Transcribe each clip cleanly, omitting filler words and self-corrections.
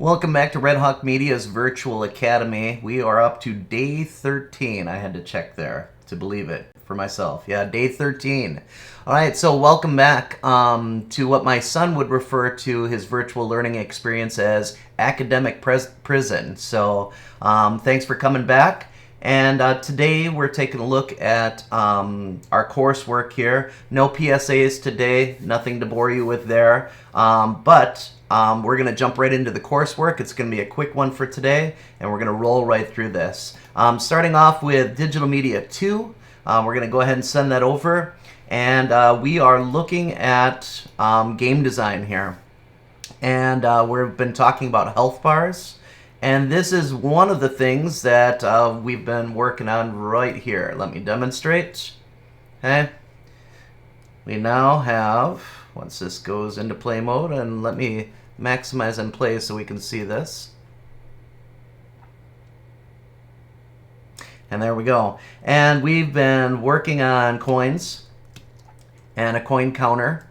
Welcome back to Red Hawk Media's Virtual Academy. We are up to day 13. I had to check there to believe it for myself. Yeah, day 13. All right, so welcome back to what my son would refer to his virtual learning experience as academic prison. So thanks for coming back. And today we're taking a look at our coursework here. No PSAs today, nothing to bore you with there. But we're going to jump right into the coursework. It's going to be a quick one for today, and we're going to roll right through this. Starting off with Digital Media 2, we're going to go ahead and send that over. And we are looking at game design here. And we've been talking about health bars. And this is one of the things that we've been working on right here. Let me demonstrate. Okay. We now have, once this goes into play mode, and let me maximize and play so we can see this. And there we go. And we've been working on coins and a coin counter.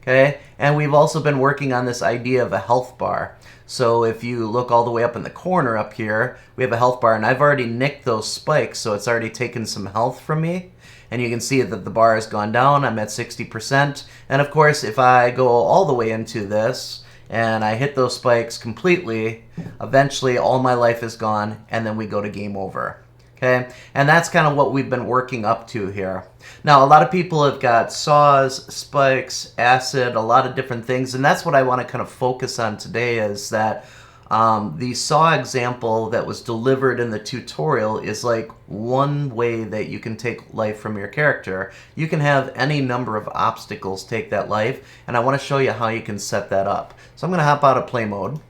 Okay. And we've also been working on this idea of a health bar. So if you look all the way up in the corner up here, we have a health bar, and I've already nicked those spikes, so it's already taken some health from me. And you can see that the bar has gone down. I'm at 60%. And of course, if I go all the way into this and I hit those spikes completely, eventually all my life is gone, and then we go to game over. Okay, and that's kind of what we've been working up to here. Now, a lot of people have got saws, spikes, acid, a lot of different things, and that's what I want to kind of focus on today is that the saw example that was delivered in the tutorial is like one way that you can take life from your character. You can have any number of obstacles take that life, and I want to show you how you can set that up. So I'm going to hop out of play mode.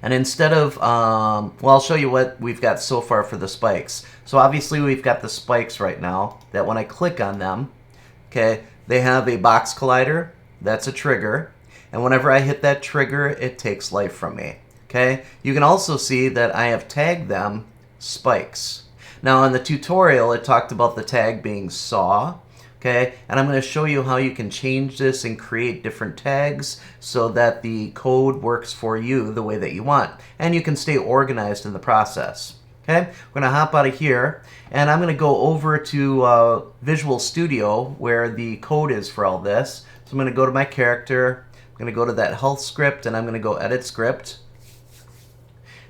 And instead of, well, I'll show you what we've got so far for the spikes. So obviously we've got the spikes right now that when I click on them, okay, they have a box collider. That's a trigger. And whenever I hit that trigger, it takes life from me. Okay. You can also see that I have tagged them spikes. Now in the tutorial, it talked about the tag being saw. Okay, and I'm going to show you how you can change this and create different tags so that the code works for you the way that you want. And you can stay organized in the process. Okay, we're going to hop out of here, and I'm going to go over to Visual Studio where the code is for all this. So I'm going to go to my character, I'm going to go to that health script, and I'm going to go Edit Script.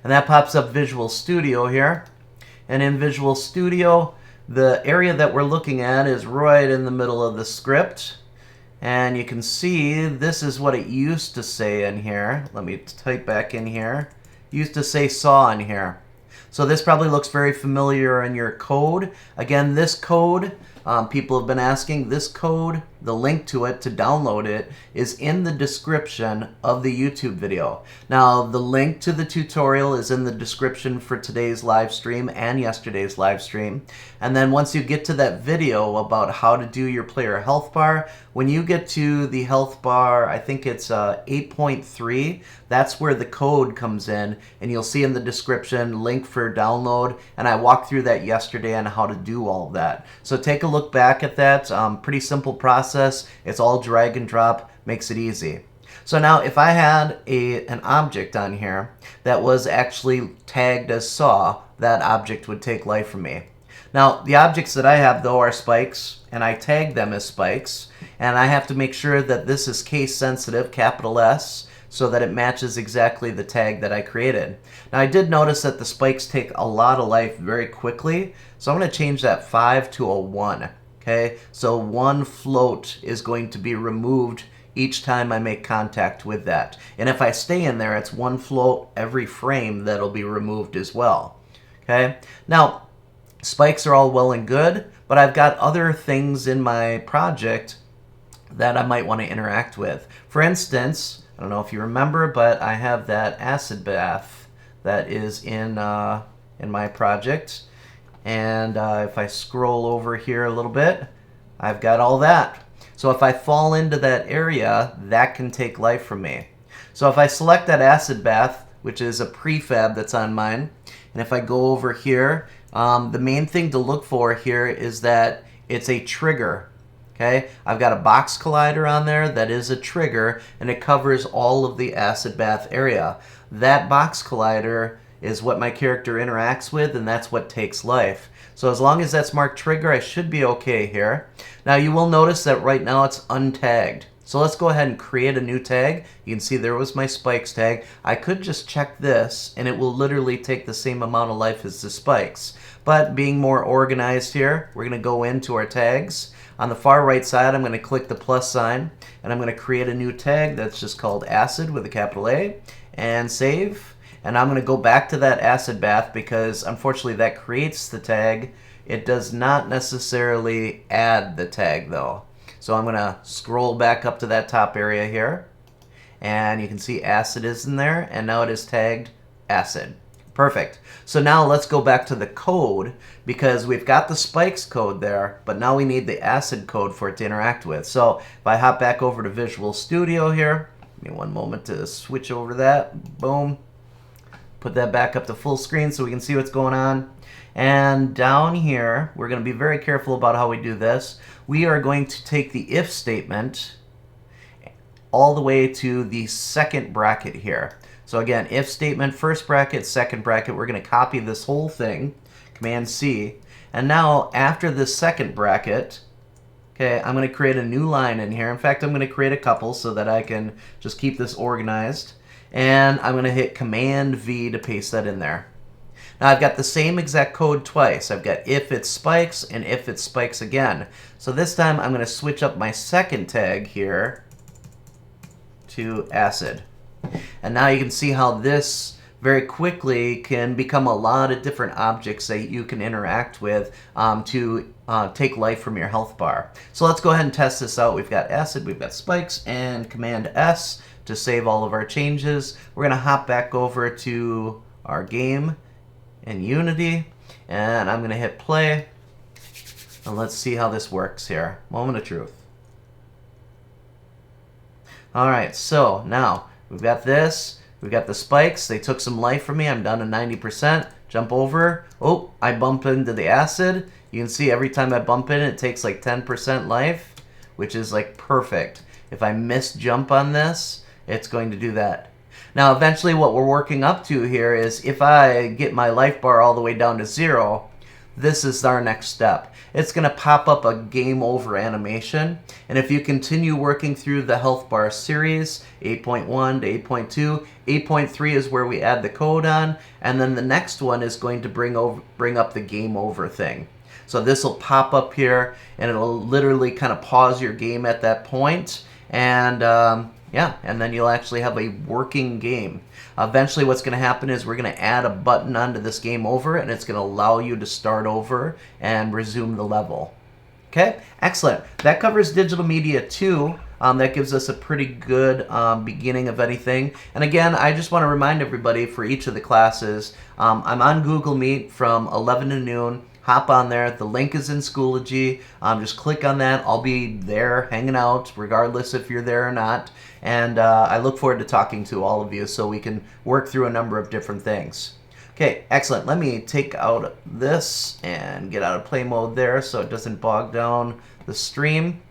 And that pops up Visual Studio here. And in Visual Studio, the area that we're looking at is right in the middle of the script. And you can see this is what it used to say in here. Let me type back in here. It used to say saw in here. So this probably looks very familiar in your code. Again, this code, people have been asking, this code, the link to it to download it is in the description of the YouTube video. Now, the link to the tutorial is in the description for today's live stream and yesterday's live stream. And then once you get to that video about how to do your player health bar, when you get to the health bar, I think it's 8.3, that's where the code comes in, and you'll see in the description link for download, and I walked through that yesterday on how to do all of that. So take a look back at that. Pretty simple process. It's all drag and drop, makes it easy. So now if I had an object on here that was actually tagged as saw, that object would take life from me. Now the objects that I have though are spikes, and I tag them as spikes, and I have to make sure that this is case sensitive, capital S, so that it matches exactly the tag that I created. Now I did notice that the spikes take a lot of life very quickly, so I'm going to change that 5 to a 1. Okay, so one float is going to be removed each time I make contact with that. And if I stay in there, it's one float every frame that'll be removed as well. Okay, now spikes are all well and good, but I've got other things in my project that I might want to interact with. For instance, I don't know if you remember, but I have that acid bath that is in my project. And if I scroll over here a little bit, I've got all that. So if I fall into that area, that can take life from me. So if I select that acid bath, which is a prefab that's on mine, and if I go over here, the main thing to look for here is that it's a trigger. Okay, I've got a box collider on there that is a trigger, and it covers all of the acid bath area. That box collider is what my character interacts with, and that's what takes life. So as long as that's marked trigger, I should be okay here. Now you will notice that right now it's untagged. So let's go ahead and create a new tag. You can see there was my spikes tag. I could just check this, and it will literally take the same amount of life as the spikes. But being more organized here, we're going to go into our tags. On the far right side, I'm going to click the plus sign, and I'm going to create a new tag that's just called acid with a capital A, and save. And I'm going to go back to that acid bath because unfortunately that creates the tag. It does not necessarily add the tag though. So I'm going to scroll back up to that top area here, and you can see acid is in there, and now it is tagged acid. Perfect. So now let's go back to the code because we've got the spikes code there, but now we need the acid code for it to interact with. So if I hop back over to Visual Studio here, give me one moment to switch over to that. Boom. Put that back up to full screen so we can see what's going on. And down here, we're going to be very careful about how we do this. We are going to take the if statement all the way to the second bracket here. So again, if statement, first bracket, second bracket, we're going to copy this whole thing, Command C. And now after the second bracket, okay, I'm going to create a new line in here. In fact, I'm going to create a couple so that I can just keep this organized. And I'm going to hit Command V to paste that in there. Now I've got the same exact code twice. I've got if it spikes and if it spikes again. So this time I'm going to switch up my second tag here to acid. And now you can see how this very quickly can become a lot of different objects that you can interact with to take life from your health bar. So let's go ahead and test this out. We've got acid, we've got spikes, and Command S to save all of our changes. We're going to hop back over to our game in Unity, and I'm going to hit play, and let's see how this works here. Moment of truth. Alright, so now we've got this, we've got the spikes, they took some life from me, I'm down to 90%, jump over, oh, I bump into the acid. You can see every time I bump in it takes like 10% life, which is like perfect. If I miss jump on this, it's going to do that. Now eventually what we're working up to here is if I get my life bar all the way down to 0, this is our next step. It's going to pop up a game over animation, and if you continue working through the health bar series, 8.1 to 8.2, 8.3 is where we add the code on, and then the next one is going to bring up the game over thing. So this will pop up here, and it'll literally kind of pause your game at that point, and yeah, and then you'll actually have a working game. Eventually what's going to happen is we're going to add a button onto this game over, and it's going to allow you to start over and resume the level. Okay, excellent. That covers Digital Media 2. That gives us a pretty good beginning of anything. And again, I just want to remind everybody for each of the classes, I'm on Google Meet from 11 to noon. Hop on there. The link is in Schoology. Just click on that. I'll be there hanging out regardless if you're there or not. And I look forward to talking to all of you so we can work through a number of different things. Okay, excellent. Let me take out this and get out of play mode there so it doesn't bog down the stream.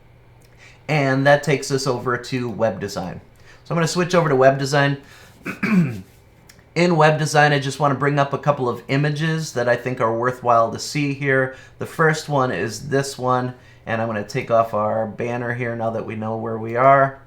And that takes us over to web design. So I'm going to switch over to web design. In web design, I just want to bring up a couple of images that I think are worthwhile to see here. The first one is this one, and I'm going to take off our banner here now that we know where we are.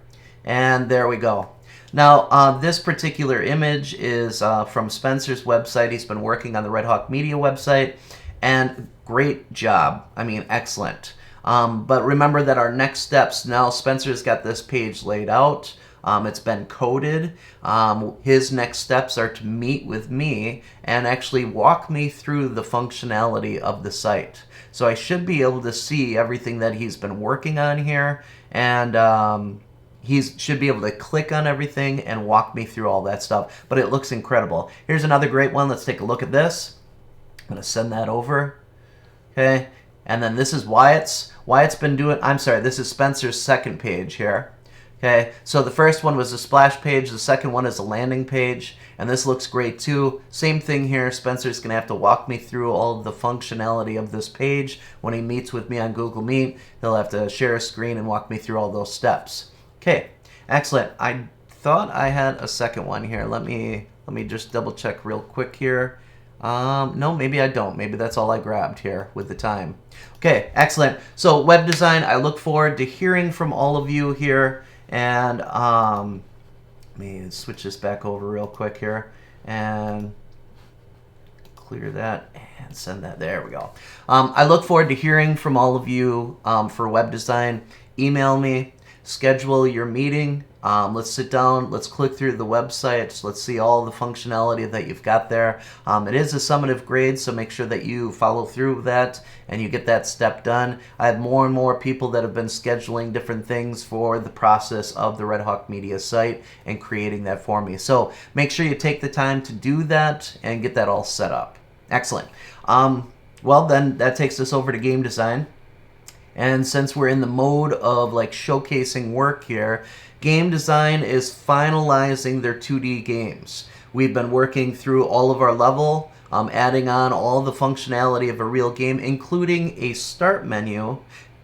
And there we go. Now, this particular image is from Spencer's website. He's been working on the Red Hawk Media website, and great job. I mean, excellent. But remember that our next steps, now Spencer's got this page laid out. It's been coded. His next steps are to meet with me and actually walk me through the functionality of the site. So I should be able to see everything that he's been working on here, and he should be able to click on everything and walk me through all that stuff. But it looks incredible. Here's another great one. Let's take a look at this. I'm going to send that over. Okay, and then this is Wyatt's been doing, I'm sorry, this is Spencer's second page here. Okay, so the first one was a splash page, the second one is a landing page, and this looks great too. Same thing here, Spencer's going to have to walk me through all of the functionality of this page. When he meets with me on Google Meet, he'll have to share a screen and walk me through all those steps. Okay, excellent. I thought I had a second one here. Let me just double check real quick here. No, maybe I don't. Maybe that's all I grabbed here with the time. Okay, excellent. So web design, I look forward to hearing from all of you here. And let me switch this back over real quick here and clear that and send that. There we go. I look forward to hearing from all of you for web design. Email me, schedule your meeting. Let's sit down, let's click through the website, let's see all the functionality that you've got there. It is a summative grade, so make sure that you follow through with that and you get that step done. I have more and more people that have been scheduling different things for the process of the Red Hawk Media site and creating that for me. So make sure you take the time to do that and get that all set up. Excellent. Well, then that takes us over to game design. And since we're in the mode of like showcasing work here, game design is finalizing their 2D games. We've been working through all of our level, adding on all the functionality of a real game, including a start menu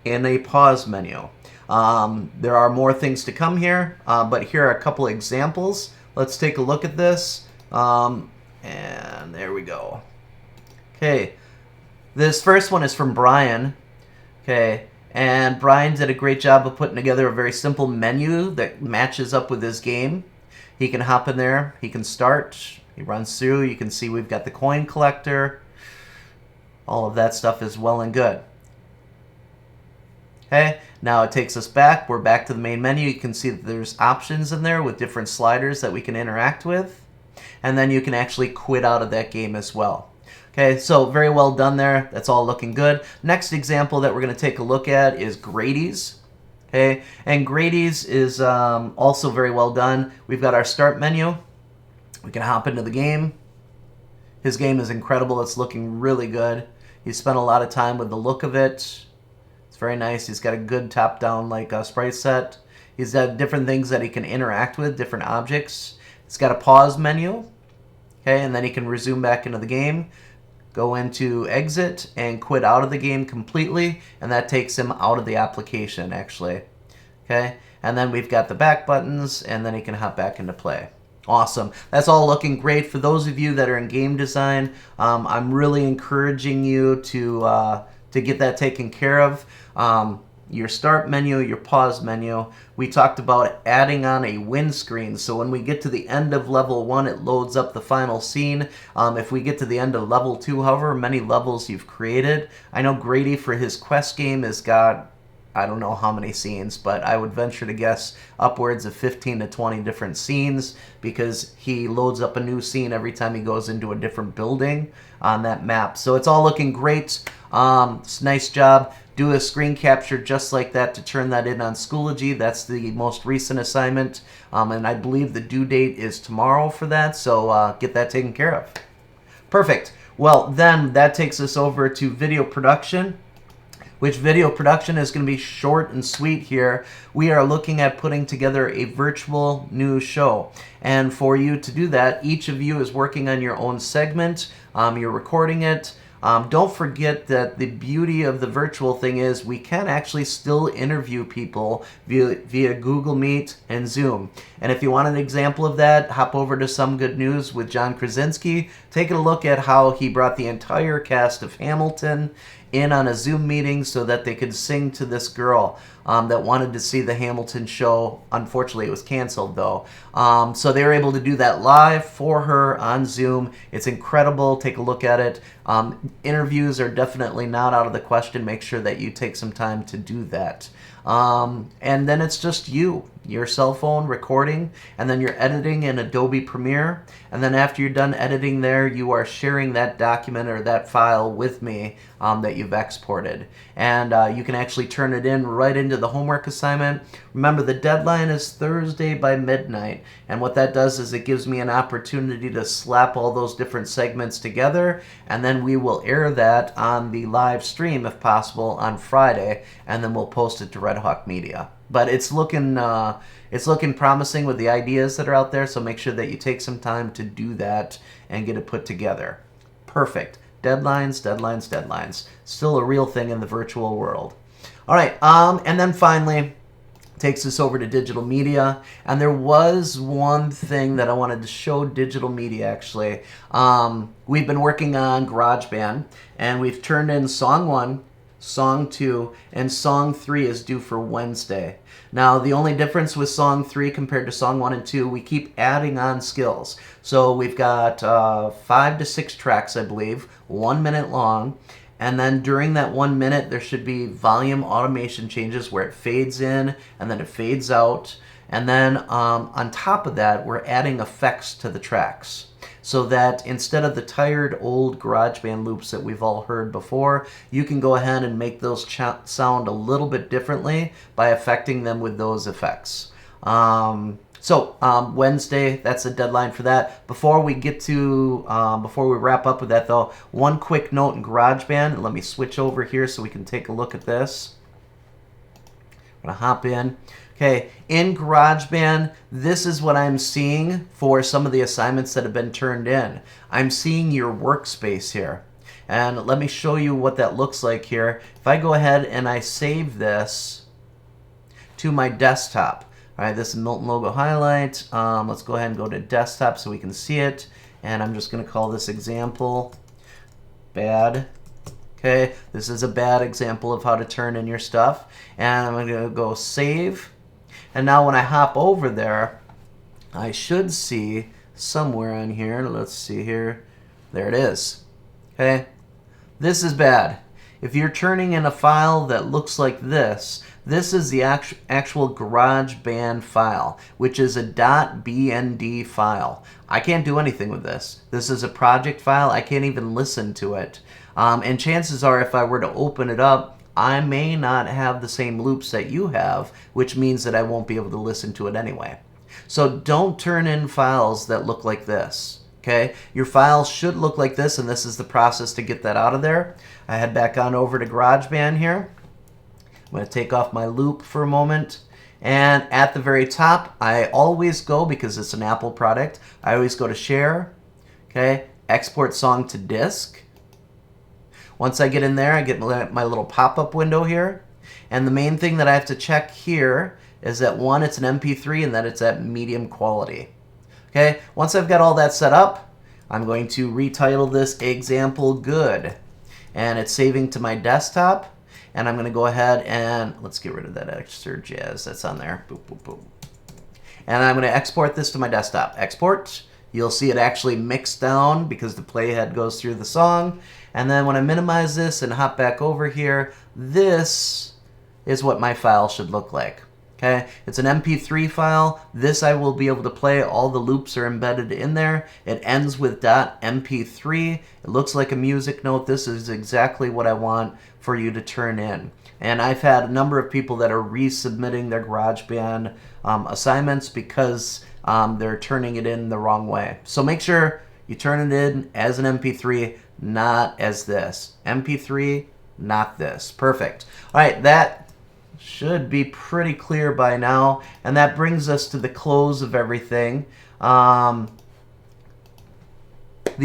and a pause menu. There are more things to come here, but here are a couple examples. Let's take a look at this. And there we go. Okay, this first one is from Brian. Okay, and Brian did a great job of putting together a very simple menu that matches up with his game. He can hop in there, he can start, he runs through, you can see we've got the coin collector. All of that stuff is well and good. Okay, now it takes us back, we're back to the main menu. You can see that there's options in there with different sliders that we can interact with. And then you can actually quit out of that game as well. Okay, so very well done there. That's all looking good. Next example that we're going to take a look at is Grady's. Okay, and Grady's is also very well done. We've got our start menu. We can hop into the game. His game is incredible. It's looking really good. He spent a lot of time with the look of it. It's very nice. He's got a good top-down like sprite set. He's got different things that he can interact with, different objects. It's got a pause menu. Okay, and then he can resume back into the game. Go into exit and quit out of the game completely, and that takes him out of the application actually. Okay, and then we've got the back buttons, and then he can hop back into play. Awesome. That's all looking great. For those of you that are in game design, I'm really encouraging you to get that taken care of. Your start menu, your pause menu. We talked about adding on a win screen. So when we get to the end of level 1, it loads up the final scene. If we get to the end of level 2, however many levels you've created, I know Grady for his quest game has got, I don't know how many scenes, but I would venture to guess upwards of 15 to 20 different scenes because he loads up a new scene every time he goes into a different building on that map. So it's all looking great. It's a nice job. Do a screen capture just like that to turn that in on Schoology. That's the most recent assignment, and I believe the due date is tomorrow for that, so get that taken care of. Perfect. Well, then that takes us over to video production, which video production is going to be short and sweet here. We are looking at putting together a virtual news show. And for you to do that, each of you is working on your own segment. You're recording it. Don't forget that the beauty of the virtual thing is we can actually still interview people via Google Meet and Zoom. And if you want an example of that, hop over to Some Good News with John Krasinski. Take a look at how he brought the entire cast of Hamilton in on a Zoom meeting so that they could sing to this girl that wanted to see the Hamilton show. Unfortunately, it was canceled though. So they were able to do that live for her on Zoom. It's incredible. Take a look at it. Interviews are definitely not out of the question. Make sure that you take some time to do that. And then it's just your cell phone recording, and then you're editing in Adobe Premiere, and then after you're done editing there, you are sharing that document or that file with me that you've exported. And you can actually turn it in right into the homework assignment. Remember, the deadline is Thursday by midnight, and what that does is it gives me an opportunity to slap all those different segments together, and then we will air that on the live stream if possible on Friday, and then we'll post it to Red Hawk Media. But it's looking promising with the ideas that are out there, so make sure that you take some time to do that and get it put together. Perfect. Deadlines, deadlines, deadlines. Still a real thing in the virtual world. All right, and then finally, takes us over to digital media. And there was one thing that I wanted to show digital media, actually. We've been working on GarageBand, and we've turned in Song 1, Song 2, and Song 3 is due for Wednesday. Now, the only difference with Song 3 compared to Song 1 and 2, we keep adding on skills. So we've got 5 to 6 tracks, I believe, 1 minute long. And then during that 1 minute, there should be volume automation changes where it fades in and then it fades out. And then on top of that, we're adding effects to the tracks, so that instead of the tired old GarageBand loops that we've all heard before, you can go ahead and make those sound a little bit differently by affecting them with those effects. Wednesday, that's the deadline for that. Before we wrap up with that though, one quick note in GarageBand. Let me switch over here so we can take a look at this. I'm gonna hop in. Okay, in GarageBand, this is what I'm seeing for some of the assignments that have been turned in. I'm seeing your workspace here. And let me show you what that looks like here. If I go ahead and I save this to my desktop. All right, this is Milton Logo Highlight. Let's go ahead and go to desktop so we can see it. And I'm just gonna call this example bad. Okay, this is a bad example of how to turn in your stuff. And I'm gonna go save. And now when I hop over there, I should see somewhere on here, let's see here, there it is. Okay, this is bad. If you're turning in a file that looks like this is the actual GarageBand file, which is a .bnd file. I can't do anything with this. This is a project file. I can't even listen to it. And chances are, if I were to open it up, I may not have the same loops that you have, which means that I won't be able to listen to it anyway. So don't turn in files that look like this. Okay, your files should look like this, and this is the process to get that out of there. I head back on over to GarageBand here. I'm going to take off my loop for a moment. And at the very top, I always go, because it's an Apple product, I always go to Share, okay, Export Song to Disk. Once I get in there, I get my little pop-up window here. And the main thing that I have to check here is that, one, it's an MP3, and that it's at medium quality. Okay, once I've got all that set up, I'm going to retitle this Example Good. And it's saving to my desktop. And I'm going to go ahead and, let's get rid of that extra jazz that's on there. Boop, boop, boop. And I'm going to export this to my desktop. Export. You'll see it actually mixed down because the playhead goes through the song. And then when I minimize this and hop back over here, this is what my file should look like. Okay, it's an MP3 file. This I will be able to play. All the loops are embedded in there. It ends with .mp3. It looks like a music note. This is exactly what I want for you to turn in. And I've had a number of people that are resubmitting their GarageBand assignments because they're turning it in the wrong way. So make sure you turn it in as an MP3, not as this. MP3, not this. Perfect. All right, that should be pretty clear by now, and that brings us to the close of everything. The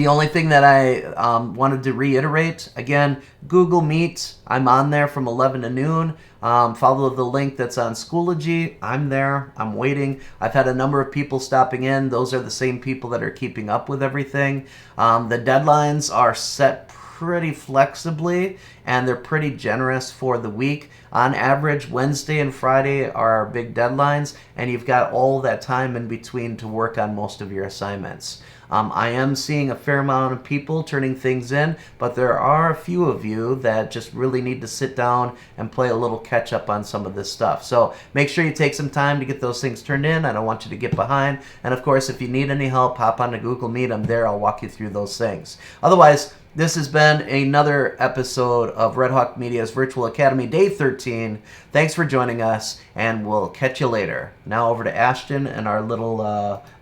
only thing that I wanted to reiterate, again, Google Meet, I'm on there from 11 to noon. Follow the link that's on Schoology. I'm there. I'm waiting. I've had a number of people stopping in. Those are the same people that are keeping up with everything. The deadlines are set pretty flexibly, and they're pretty generous for the week. On average, Wednesday and Friday are our big deadlines, and you've got all that time in between to work on most of your assignments. I am seeing a fair amount of people turning things in, but there are a few of you that just really need to sit down and play a little catch up on some of this stuff. So make sure you take some time to get those things turned in. I don't want you to get behind. And of course, if you need any help, hop on to Google Meet. I'm there. I'll walk you through those things. Otherwise, this has been another episode of Red Hawk Media's Virtual Academy, Day 13. Thanks for joining us, and we'll catch you later. Now over to Ashton and our little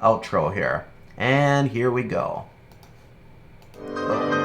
outro here. And here we go. Oh.